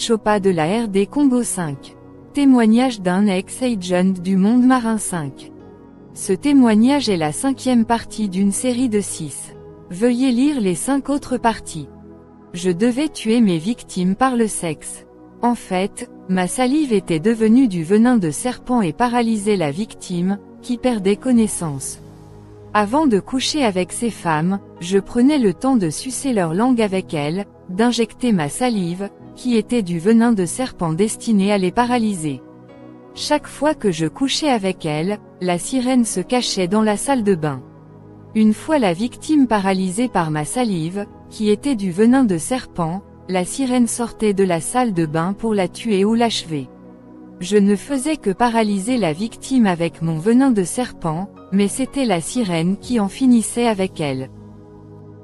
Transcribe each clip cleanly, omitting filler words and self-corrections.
Chopa de la RD Congo 5. Témoignage d'un ex-agent du monde marin 5. Ce témoignage est la 5e partie d'une série de 6. Veuillez lire les 5 autres parties. Je devais tuer mes victimes par le sexe. En fait, ma salive était devenue du venin de serpent et paralysait la victime, qui perdait connaissance. Avant de coucher avec ces femmes, je prenais le temps de sucer leur langue avec elles, d'injecter ma salive, qui était du venin de serpent destiné à les paralyser. Chaque fois que je couchais avec elles, la sirène se cachait dans la salle de bain. Une fois la victime paralysée par ma salive, qui était du venin de serpent, la sirène sortait de la salle de bain pour la tuer ou l'achever. Je ne faisais que paralyser la victime avec mon venin de serpent, mais c'était la sirène qui en finissait avec elle.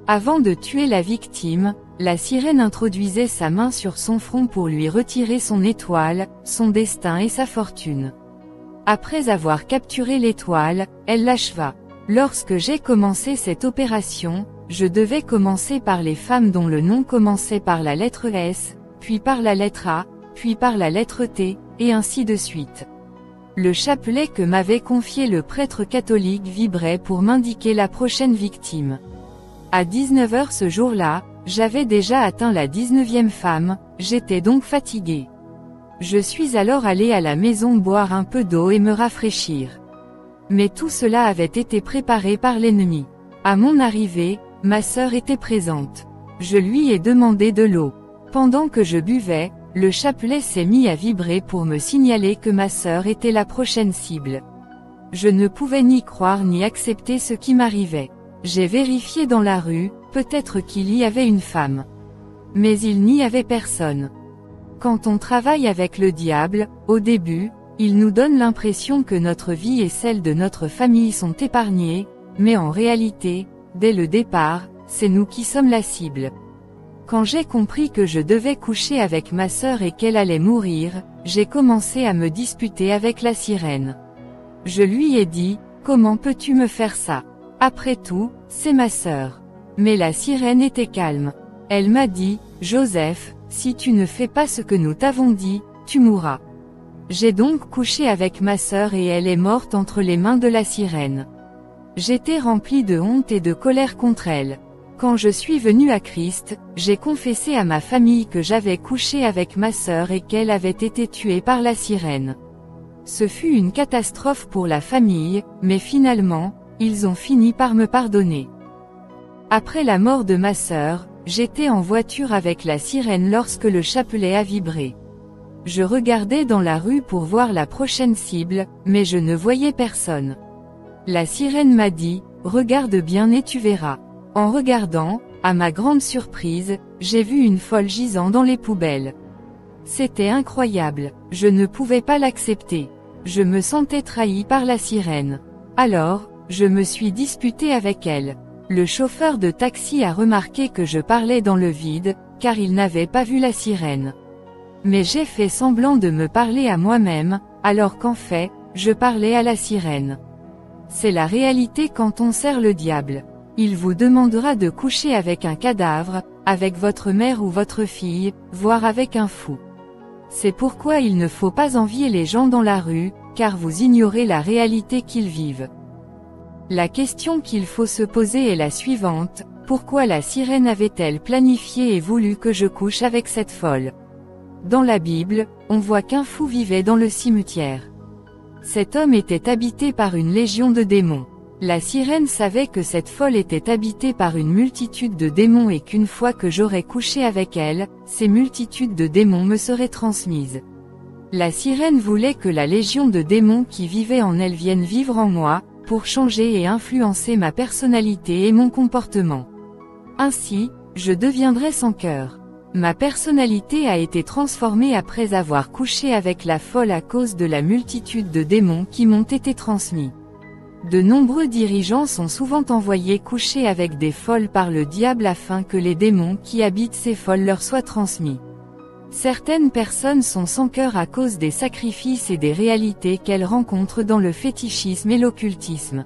Avant de tuer la victime, la sirène introduisait sa main sur son front pour lui retirer son étoile, son destin et sa fortune. Après avoir capturé l'étoile, elle l'acheva. Lorsque j'ai commencé cette opération, je devais commencer par les femmes dont le nom commençait par la lettre S, puis par la lettre A, puis par la lettre T, et ainsi de suite. Le chapelet que m'avait confié le prêtre catholique vibrait pour m'indiquer la prochaine victime. À 19 h ce jour-là, j'avais déjà atteint la 19e femme, j'étais donc fatigué. Je suis alors allé à la maison boire un peu d'eau et me rafraîchir. Mais tout cela avait été préparé par l'ennemi. À mon arrivée, ma sœur était présente. Je lui ai demandé de l'eau. Pendant que je buvais, le chapelet s'est mis à vibrer pour me signaler que ma sœur était la prochaine cible. Je ne pouvais ni croire ni accepter ce qui m'arrivait. J'ai vérifié dans la rue, peut-être qu'il y avait une femme. Mais il n'y avait personne. Quand on travaille avec le diable, au début, il nous donne l'impression que notre vie et celle de notre famille sont épargnées, mais en réalité, dès le départ, c'est nous qui sommes la cible. Quand j'ai compris que je devais coucher avec ma sœur et qu'elle allait mourir, j'ai commencé à me disputer avec la sirène. Je lui ai dit, « Comment peux-tu me faire ça? Après tout, c'est ma sœur. » Mais la sirène était calme. Elle m'a dit, « Joseph, si tu ne fais pas ce que nous t'avons dit, tu mourras. » J'ai donc couché avec ma sœur et elle est morte entre les mains de la sirène. J'étais rempli de honte et de colère contre elle. Quand je suis venu à Christ, j'ai confessé à ma famille que j'avais couché avec ma sœur et qu'elle avait été tuée par la sirène. Ce fut une catastrophe pour la famille, mais finalement, ils ont fini par me pardonner. Après la mort de ma sœur, j'étais en voiture avec la sirène lorsque le chapelet a vibré. Je regardais dans la rue pour voir la prochaine cible, mais je ne voyais personne. La sirène m'a dit, « Regarde bien et tu verras. » En regardant, à ma grande surprise, j'ai vu une folle gisant dans les poubelles. C'était incroyable, je ne pouvais pas l'accepter. Je me sentais trahi par la sirène. Alors, je me suis disputé avec elle. Le chauffeur de taxi a remarqué que je parlais dans le vide, car il n'avait pas vu la sirène. Mais j'ai fait semblant de me parler à moi-même, alors qu'en fait, je parlais à la sirène. C'est la réalité quand on sert le diable. Il vous demandera de coucher avec un cadavre, avec votre mère ou votre fille, voire avec un fou. C'est pourquoi il ne faut pas envier les gens dans la rue, car vous ignorez la réalité qu'ils vivent. La question qu'il faut se poser est la suivante, pourquoi la sirène avait-elle planifié et voulu que je couche avec cette folle? Dans la Bible, on voit qu'un fou vivait dans le cimetière. Cet homme était habité par une légion de démons. La sirène savait que cette folle était habitée par une multitude de démons et qu'une fois que j'aurais couché avec elle, ces multitudes de démons me seraient transmises. La sirène voulait que la légion de démons qui vivait en elle vienne vivre en moi, pour changer et influencer ma personnalité et mon comportement. Ainsi, je deviendrais sans cœur. Ma personnalité a été transformée après avoir couché avec la folle à cause de la multitude de démons qui m'ont été transmis. De nombreux dirigeants sont souvent envoyés coucher avec des folles par le diable afin que les démons qui habitent ces folles leur soient transmis. Certaines personnes sont sans cœur à cause des sacrifices et des réalités qu'elles rencontrent dans le fétichisme et l'occultisme.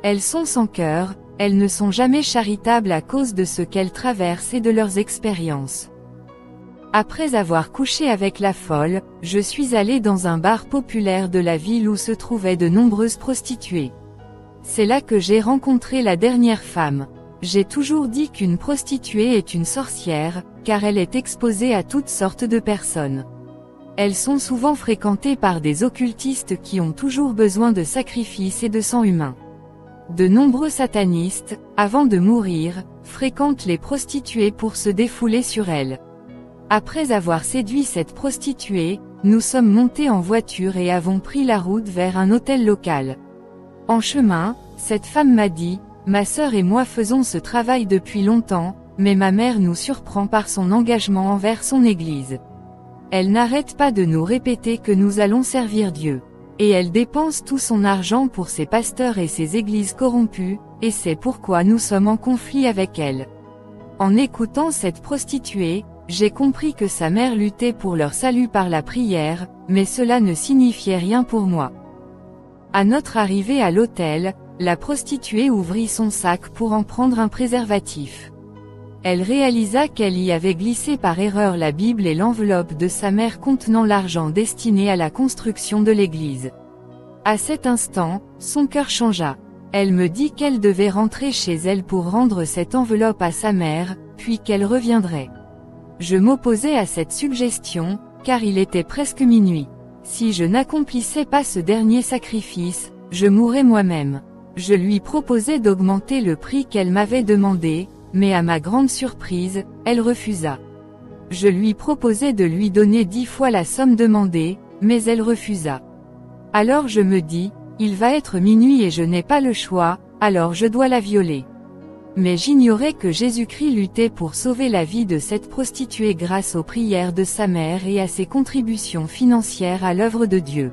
Elles sont sans cœur, elles ne sont jamais charitables à cause de ce qu'elles traversent et de leurs expériences. Après avoir couché avec la folle, je suis allé dans un bar populaire de la ville où se trouvaient de nombreuses prostituées. C'est là que j'ai rencontré la dernière femme. J'ai toujours dit qu'une prostituée est une sorcière, car elle est exposée à toutes sortes de personnes. Elles sont souvent fréquentées par des occultistes qui ont toujours besoin de sacrifices et de sang humain. De nombreux satanistes, avant de mourir, fréquentent les prostituées pour se défouler sur elles. Après avoir séduit cette prostituée, nous sommes montés en voiture et avons pris la route vers un hôtel local. En chemin, cette femme m'a dit, « Ma sœur et moi faisons ce travail depuis longtemps, mais ma mère nous surprend par son engagement envers son Église. Elle n'arrête pas de nous répéter que nous allons servir Dieu. Et elle dépense tout son argent pour ses pasteurs et ses églises corrompues, et c'est pourquoi nous sommes en conflit avec elle. » En écoutant cette prostituée, j'ai compris que sa mère luttait pour leur salut par la prière, mais cela ne signifiait rien pour moi. À notre arrivée à l'hôtel, la prostituée ouvrit son sac pour en prendre un préservatif. Elle réalisa qu'elle y avait glissé par erreur la Bible et l'enveloppe de sa mère contenant l'argent destiné à la construction de l'église. À cet instant, son cœur changea. Elle me dit qu'elle devait rentrer chez elle pour rendre cette enveloppe à sa mère, puis qu'elle reviendrait. Je m'opposais à cette suggestion, car il était presque minuit. Si je n'accomplissais pas ce dernier sacrifice, je mourrais moi-même. Je lui proposai d'augmenter le prix qu'elle m'avait demandé, mais à ma grande surprise, elle refusa. Je lui proposai de lui donner 10 fois la somme demandée, mais elle refusa. Alors je me dis, il va être minuit et je n'ai pas le choix, alors je dois la violer. Mais j'ignorais que Jésus-Christ luttait pour sauver la vie de cette prostituée grâce aux prières de sa mère et à ses contributions financières à l'œuvre de Dieu.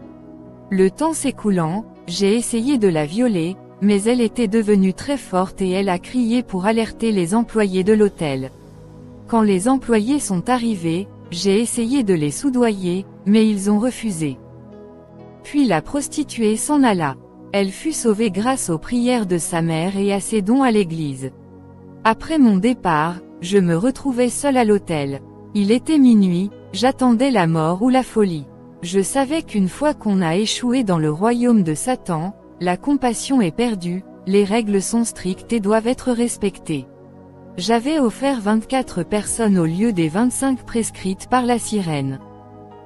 Le temps s'écoulant, j'ai essayé de la violer, mais elle était devenue très forte et elle a crié pour alerter les employés de l'hôtel. Quand les employés sont arrivés, j'ai essayé de les soudoyer, mais ils ont refusé. Puis la prostituée s'en alla. Elle fut sauvée grâce aux prières de sa mère et à ses dons à l'église. Après mon départ, je me retrouvais seul à l'hôtel. Il était minuit, j'attendais la mort ou la folie. Je savais qu'une fois qu'on a échoué dans le royaume de Satan, la compassion est perdue, les règles sont strictes et doivent être respectées. J'avais offert 24 personnes au lieu des 25 prescrites par la sirène.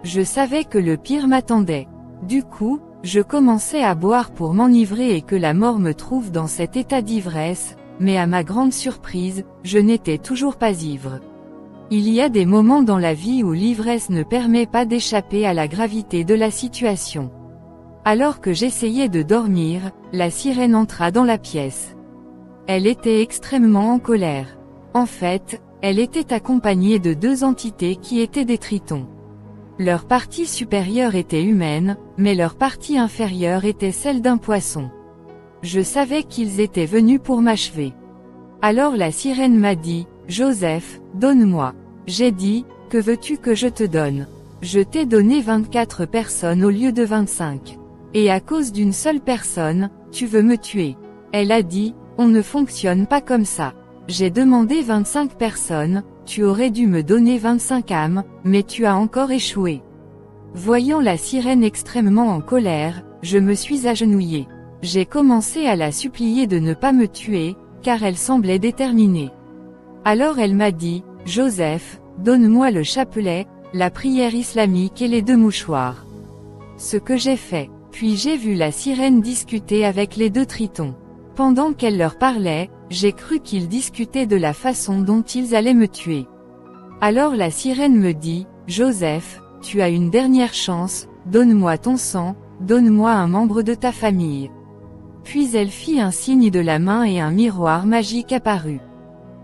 Je savais que le pire m'attendait. Du coup, je commençais à boire pour m'enivrer et que la mort me trouve dans cet état d'ivresse, mais à ma grande surprise, je n'étais toujours pas ivre. Il y a des moments dans la vie où l'ivresse ne permet pas d'échapper à la gravité de la situation. Alors que j'essayais de dormir, la sirène entra dans la pièce. Elle était extrêmement en colère. En fait, elle était accompagnée de 2 entités qui étaient des tritons. Leur partie supérieure était humaine, mais leur partie inférieure était celle d'un poisson. Je savais qu'ils étaient venus pour m'achever. Alors la sirène m'a dit, « Joseph, donne-moi. » J'ai dit, « Que veux-tu que je te donne? Je t'ai donné 24 personnes au lieu de 25. Et à cause d'une seule personne, tu veux me tuer. » Elle a dit, « On ne fonctionne pas comme ça. J'ai demandé 25 personnes, tu aurais dû me donner 25 âmes, mais tu as encore échoué. » Voyant la sirène extrêmement en colère, je me suis agenouillé. J'ai commencé à la supplier de ne pas me tuer, car elle semblait déterminée. Alors elle m'a dit, « Joseph, donne-moi le chapelet, la prière islamique et les 2 mouchoirs. » Ce que j'ai fait. Puis j'ai vu la sirène discuter avec les 2 tritons. Pendant qu'elle leur parlait, j'ai cru qu'ils discutaient de la façon dont ils allaient me tuer. Alors la sirène me dit, « Joseph, tu as une dernière chance, donne-moi ton sang, donne-moi un membre de ta famille. » Puis elle fit un signe de la main et un miroir magique apparut.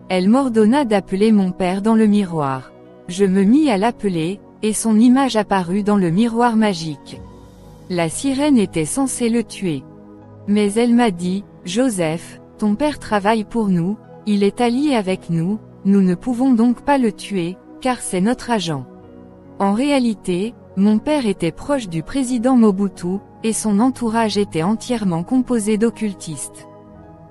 Elle m'ordonna d'appeler mon père dans le miroir. Je me mis à l'appeler, et son image apparut dans le miroir magique. La sirène était censée le tuer. Mais elle m'a dit, « Joseph, ton père travaille pour nous, il est allié avec nous, nous ne pouvons donc pas le tuer, car c'est notre agent. » En réalité, mon père était proche du président Mobutu, et son entourage était entièrement composé d'occultistes.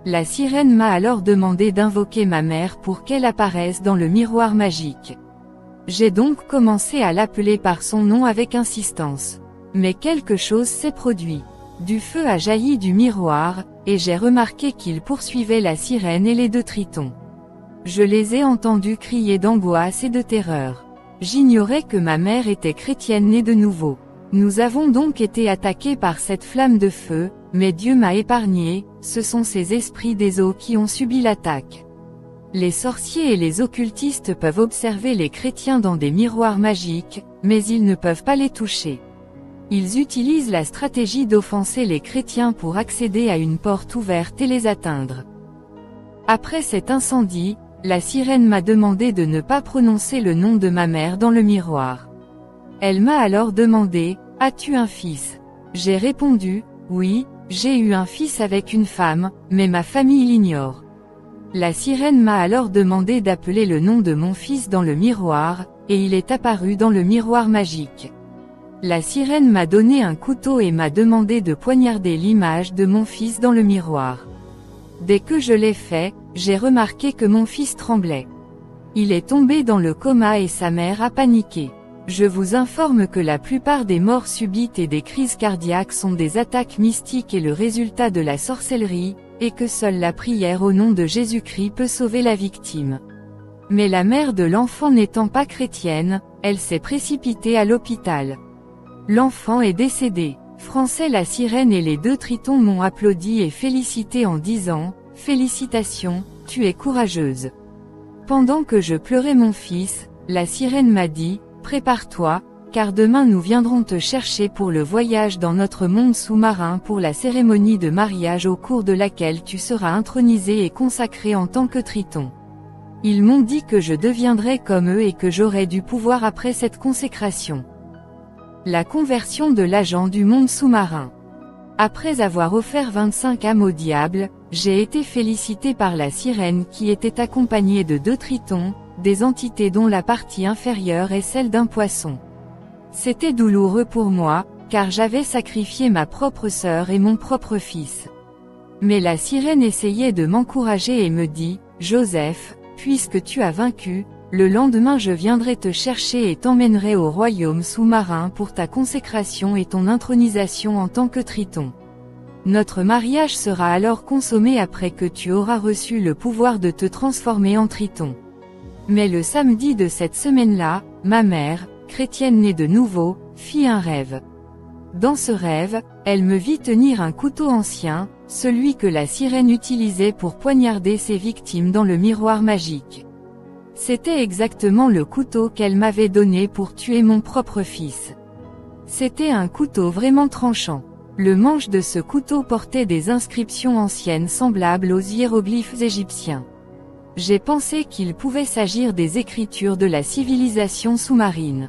La sirène m'a alors demandé d'invoquer ma mère pour qu'elle apparaisse dans le miroir magique. J'ai donc commencé à l'appeler par son nom avec insistance. Mais quelque chose s'est produit. Du feu a jailli du miroir, et j'ai remarqué qu'il poursuivait la sirène et les deux tritons. Je les ai entendus crier d'angoisse et de terreur. J'ignorais que ma mère était chrétienne née de nouveau. Nous avons donc été attaqués par cette flamme de feu, mais Dieu m'a épargné, ce sont ces esprits des eaux qui ont subi l'attaque. Les sorciers et les occultistes peuvent observer les chrétiens dans des miroirs magiques, mais ils ne peuvent pas les toucher. Ils utilisent la stratégie d'offenser les chrétiens pour accéder à une porte ouverte et les atteindre. Après cet incendie, la sirène m'a demandé de ne pas prononcer le nom de ma mère dans le miroir. Elle m'a alors demandé, « As-tu un fils ?» J'ai répondu, « Oui, j'ai eu un fils avec une femme, mais ma famille l'ignore. » La sirène m'a alors demandé d'appeler le nom de mon fils dans le miroir, et il est apparu dans le miroir magique. La sirène m'a donné un couteau et m'a demandé de poignarder l'image de mon fils dans le miroir. Dès que je l'ai fait, j'ai remarqué que mon fils tremblait. Il est tombé dans le coma et sa mère a paniqué. Je vous informe que la plupart des morts subites et des crises cardiaques sont des attaques mystiques et le résultat de la sorcellerie, et que seule la prière au nom de Jésus-Christ peut sauver la victime. Mais la mère de l'enfant n'étant pas chrétienne, elle s'est précipitée à l'hôpital. L'enfant est décédé. Français la sirène et les deux tritons m'ont applaudi et félicité en disant, « Félicitations, tu es courageuse. » Pendant que je pleurais mon fils, la sirène m'a dit, « Prépare-toi, car demain nous viendrons te chercher pour le voyage dans notre monde sous-marin pour la cérémonie de mariage au cours de laquelle tu seras intronisé et consacré en tant que triton. » Ils m'ont dit que je deviendrais comme eux et que j'aurais du pouvoir après cette consécration. La conversion de l'agent du monde sous-marin. Après avoir offert 25 âmes au diable, j'ai été félicité par la sirène qui était accompagnée de deux tritons, des entités dont la partie inférieure est celle d'un poisson. C'était douloureux pour moi, car j'avais sacrifié ma propre sœur et mon propre fils. Mais la sirène essayait de m'encourager et me dit, « Joseph, puisque tu as vaincu, le lendemain je viendrai te chercher et t'emmènerai au royaume sous-marin pour ta consécration et ton intronisation en tant que triton. Notre mariage sera alors consommé après que tu auras reçu le pouvoir de te transformer en triton. » Mais le samedi de cette semaine-là, ma mère, chrétienne née de nouveau, fit un rêve. Dans ce rêve, elle me vit tenir un couteau ancien, celui que la sirène utilisait pour poignarder ses victimes dans le miroir magique. C'était exactement le couteau qu'elle m'avait donné pour tuer mon propre fils. C'était un couteau vraiment tranchant. Le manche de ce couteau portait des inscriptions anciennes semblables aux hiéroglyphes égyptiens. J'ai pensé qu'il pouvait s'agir des écritures de la civilisation sous-marine.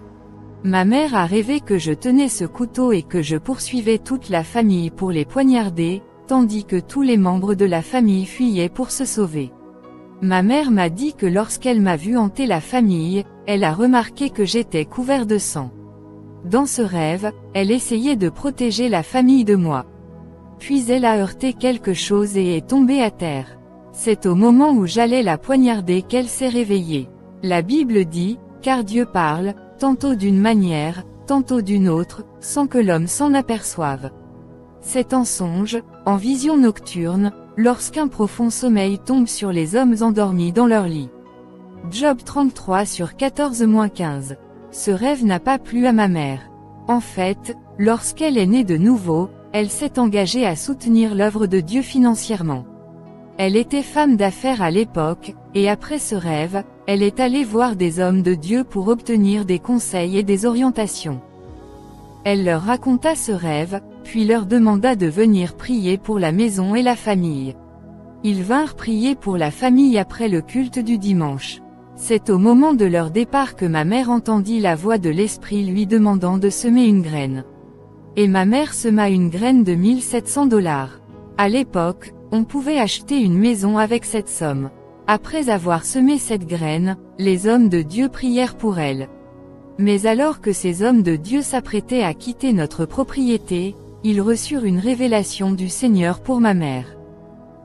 Ma mère a rêvé que je tenais ce couteau et que je poursuivais toute la famille pour les poignarder, tandis que tous les membres de la famille fuyaient pour se sauver. Ma mère m'a dit que lorsqu'elle m'a vu hanter la famille, elle a remarqué que j'étais couvert de sang. Dans ce rêve, elle essayait de protéger la famille de moi. Puis elle a heurté quelque chose et est tombée à terre. C'est au moment où j'allais la poignarder qu'elle s'est réveillée. La Bible dit, car Dieu parle, tantôt d'une manière, tantôt d'une autre, sans que l'homme s'en aperçoive. C'est en songe, en vision nocturne, lorsqu'un profond sommeil tombe sur les hommes endormis dans leur lit. Job 33/14-15. Ce rêve n'a pas plu à ma mère. En fait, lorsqu'elle est née de nouveau, elle s'est engagée à soutenir l'œuvre de Dieu financièrement. Elle était femme d'affaires à l'époque, et après ce rêve, elle est allée voir des hommes de Dieu pour obtenir des conseils et des orientations. Elle leur raconta ce rêve, puis leur demanda de venir prier pour la maison et la famille. Ils vinrent prier pour la famille après le culte du dimanche. C'est au moment de leur départ que ma mère entendit la voix de l'Esprit lui demandant de semer une graine. Et ma mère sema une graine de $1700. À l'époque, on pouvait acheter une maison avec cette somme. Après avoir semé cette graine, les hommes de Dieu prièrent pour elle. Mais alors que ces hommes de Dieu s'apprêtaient à quitter notre propriété, ils reçurent une révélation du Seigneur pour ma mère.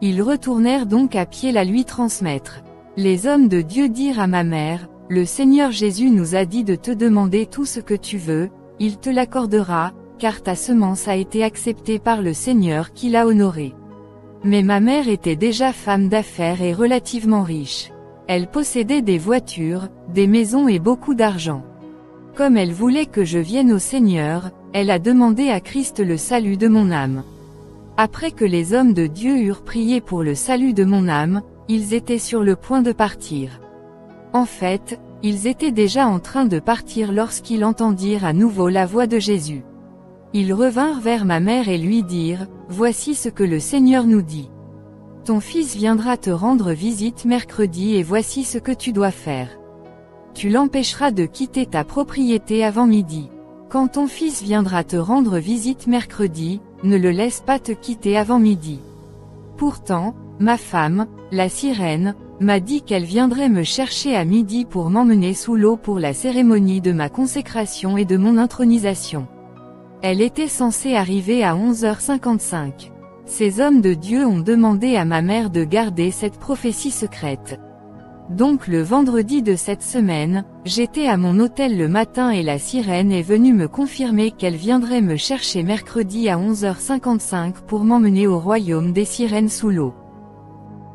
Ils retournèrent donc à pied la lui transmettre. Les hommes de Dieu dirent à ma mère, le Seigneur Jésus nous a dit de te demander tout ce que tu veux, il te l'accordera, car ta semence a été acceptée par le Seigneur qui l'a honorée. Mais ma mère était déjà femme d'affaires et relativement riche. Elle possédait des voitures, des maisons et beaucoup d'argent. Comme elle voulait que je vienne au Seigneur, elle a demandé à Christ le salut de mon âme. Après que les hommes de Dieu eurent prié pour le salut de mon âme, ils étaient sur le point de partir. En fait, ils étaient déjà en train de partir lorsqu'ils entendirent à nouveau la voix de Jésus. Ils revinrent vers ma mère et lui dirent, « Voici ce que le Seigneur nous dit. Ton fils viendra te rendre visite mercredi et voici ce que tu dois faire. Tu l'empêcheras de quitter ta propriété avant midi. Quand ton fils viendra te rendre visite mercredi, ne le laisse pas te quitter avant midi. » Pourtant, ma femme, la sirène, m'a dit qu'elle viendrait me chercher à midi pour m'emmener sous l'eau pour la cérémonie de ma consécration et de mon intronisation. Elle était censée arriver à 11h55. Ces hommes de Dieu ont demandé à ma mère de garder cette prophétie secrète. Donc le vendredi de cette semaine, j'étais à mon hôtel le matin et la sirène est venue me confirmer qu'elle viendrait me chercher mercredi à 11h55 pour m'emmener au royaume des sirènes sous l'eau.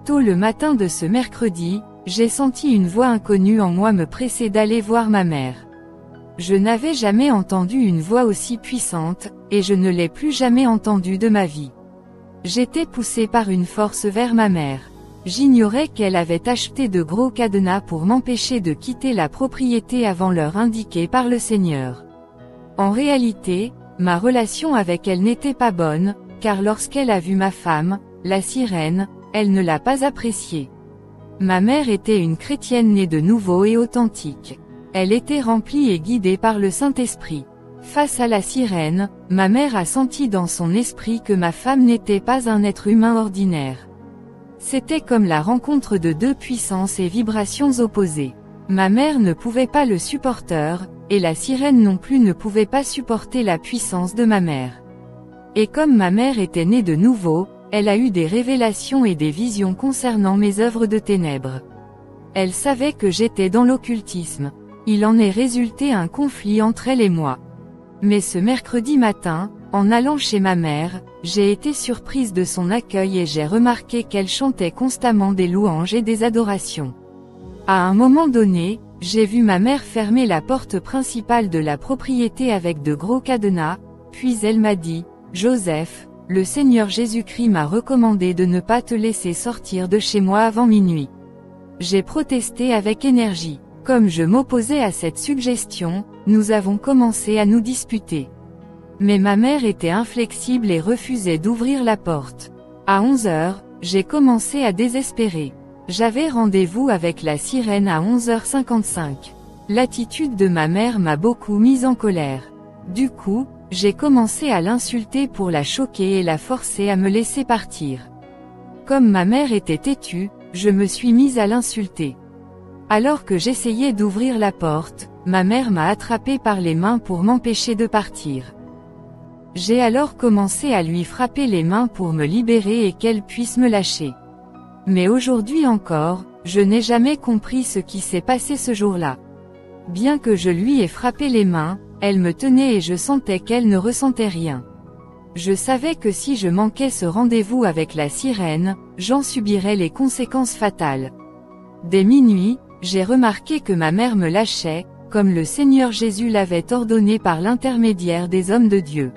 Tôt le matin de ce mercredi, j'ai senti une voix inconnue en moi me presser d'aller voir ma mère. Je n'avais jamais entendu une voix aussi puissante, et je ne l'ai plus jamais entendue de ma vie. J'étais poussé par une force vers ma mère. J'ignorais qu'elle avait acheté de gros cadenas pour m'empêcher de quitter la propriété avant l'heure indiquée par le Seigneur. En réalité, ma relation avec elle n'était pas bonne, car lorsqu'elle a vu ma femme, la sirène, elle ne l'a pas appréciée. Ma mère était une chrétienne née de nouveau et authentique. Elle était remplie et guidée par le Saint-Esprit. Face à la sirène, ma mère a senti dans son esprit que ma femme n'était pas un être humain ordinaire. C'était comme la rencontre de deux puissances et vibrations opposées. Ma mère ne pouvait pas le supporter, et la sirène non plus ne pouvait pas supporter la puissance de ma mère. Et comme ma mère était née de nouveau, elle a eu des révélations et des visions concernant mes œuvres de ténèbres. Elle savait que j'étais dans l'occultisme. Il en est résulté un conflit entre elle et moi. Mais ce mercredi matin, en allant chez ma mère, j'ai été surprise de son accueil et j'ai remarqué qu'elle chantait constamment des louanges et des adorations. À un moment donné, j'ai vu ma mère fermer la porte principale de la propriété avec de gros cadenas, puis elle m'a dit, « Joseph, le Seigneur Jésus-Christ m'a recommandé de ne pas te laisser sortir de chez moi avant minuit. » J'ai protesté avec énergie. Comme je m'opposais à cette suggestion, nous avons commencé à nous disputer. Mais ma mère était inflexible et refusait d'ouvrir la porte. À 11h, j'ai commencé à désespérer. J'avais rendez-vous avec la sirène à 11h55. L'attitude de ma mère m'a beaucoup mise en colère. Du coup, j'ai commencé à l'insulter pour la choquer et la forcer à me laisser partir. Comme ma mère était têtue, je me suis mise à l'insulter. Alors que j'essayais d'ouvrir la porte, ma mère m'a attrapé par les mains pour m'empêcher de partir. J'ai alors commencé à lui frapper les mains pour me libérer et qu'elle puisse me lâcher. Mais aujourd'hui encore, je n'ai jamais compris ce qui s'est passé ce jour-là. Bien que je lui ai frappé les mains, elle me tenait et je sentais qu'elle ne ressentait rien. Je savais que si je manquais ce rendez-vous avec la sirène, j'en subirais les conséquences fatales. Dès minuit, j'ai remarqué que ma mère me lâchait, comme le Seigneur Jésus l'avait ordonné par l'intermédiaire des hommes de Dieu.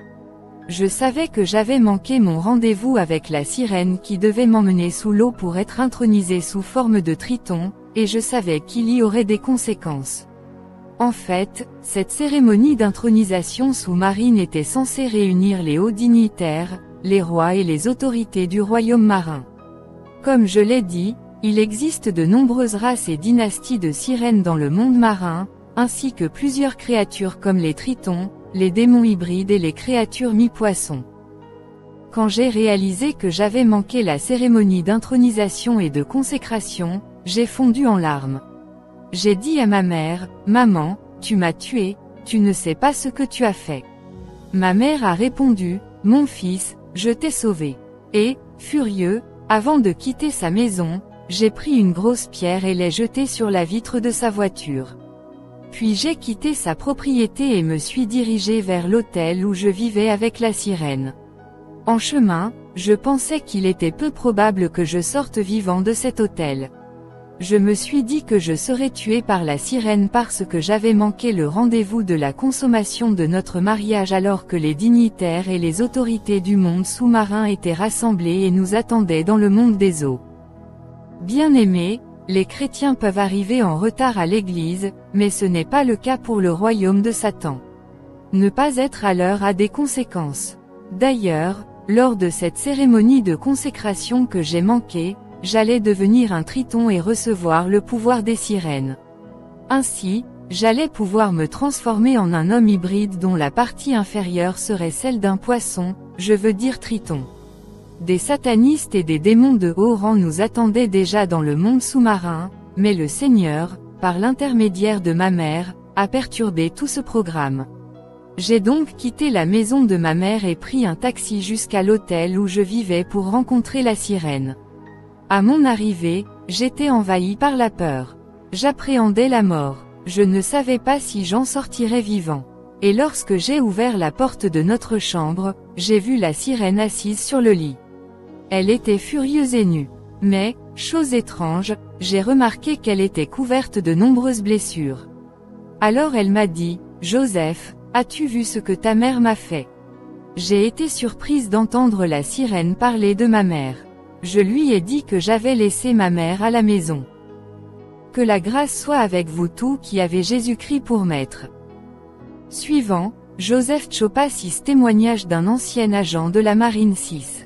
Je savais que j'avais manqué mon rendez-vous avec la sirène qui devait m'emmener sous l'eau pour être intronisée sous forme de triton, et je savais qu'il y aurait des conséquences. En fait, cette cérémonie d'intronisation sous-marine était censée réunir les hauts dignitaires, les rois et les autorités du royaume marin. Comme je l'ai dit, il existe de nombreuses races et dynasties de sirènes dans le monde marin, ainsi que plusieurs créatures comme les tritons, les démons hybrides et les créatures mi-poissons. Quand j'ai réalisé que j'avais manqué la cérémonie d'intronisation et de consécration, j'ai fondu en larmes. J'ai dit à ma mère, « Maman, tu m'as tué, tu ne sais pas ce que tu as fait. » Ma mère a répondu, « Mon fils, je t'ai sauvé. » Et, furieux, avant de quitter sa maison, j'ai pris une grosse pierre et l'ai jetée sur la vitre de sa voiture. Puis j'ai quitté sa propriété et me suis dirigé vers l'hôtel où je vivais avec la sirène. En chemin, je pensais qu'il était peu probable que je sorte vivant de cet hôtel. Je me suis dit que je serais tué par la sirène parce que j'avais manqué le rendez-vous de la consommation de notre mariage alors que les dignitaires et les autorités du monde sous-marin étaient rassemblés et nous attendaient dans le monde des eaux. Bien-aimés, les chrétiens peuvent arriver en retard à l'église, mais ce n'est pas le cas pour le royaume de Satan. Ne pas être à l'heure a des conséquences. D'ailleurs, lors de cette cérémonie de consécration que j'ai manquée, j'allais devenir un triton et recevoir le pouvoir des sirènes. Ainsi, j'allais pouvoir me transformer en un homme hybride dont la partie inférieure serait celle d'un poisson, je veux dire triton. Des satanistes et des démons de haut rang nous attendaient déjà dans le monde sous-marin, mais le Seigneur, par l'intermédiaire de ma mère, a perturbé tout ce programme. J'ai donc quitté la maison de ma mère et pris un taxi jusqu'à l'hôtel où je vivais pour rencontrer la sirène. À mon arrivée, j'étais envahi par la peur. J'appréhendais la mort. Je ne savais pas si j'en sortirais vivant. Et lorsque j'ai ouvert la porte de notre chambre, j'ai vu la sirène assise sur le lit. Elle était furieuse et nue. Mais, chose étrange, j'ai remarqué qu'elle était couverte de nombreuses blessures. Alors elle m'a dit, « Joseph, as-tu vu ce que ta mère m'a fait ?» J'ai été surprise d'entendre la sirène parler de ma mère. Je lui ai dit que j'avais laissé ma mère à la maison. Que la grâce soit avec vous tous qui avez Jésus-Christ pour maître. Suivant, Joseph Chopa 6 témoignage d'un ancien agent de la Marine 6.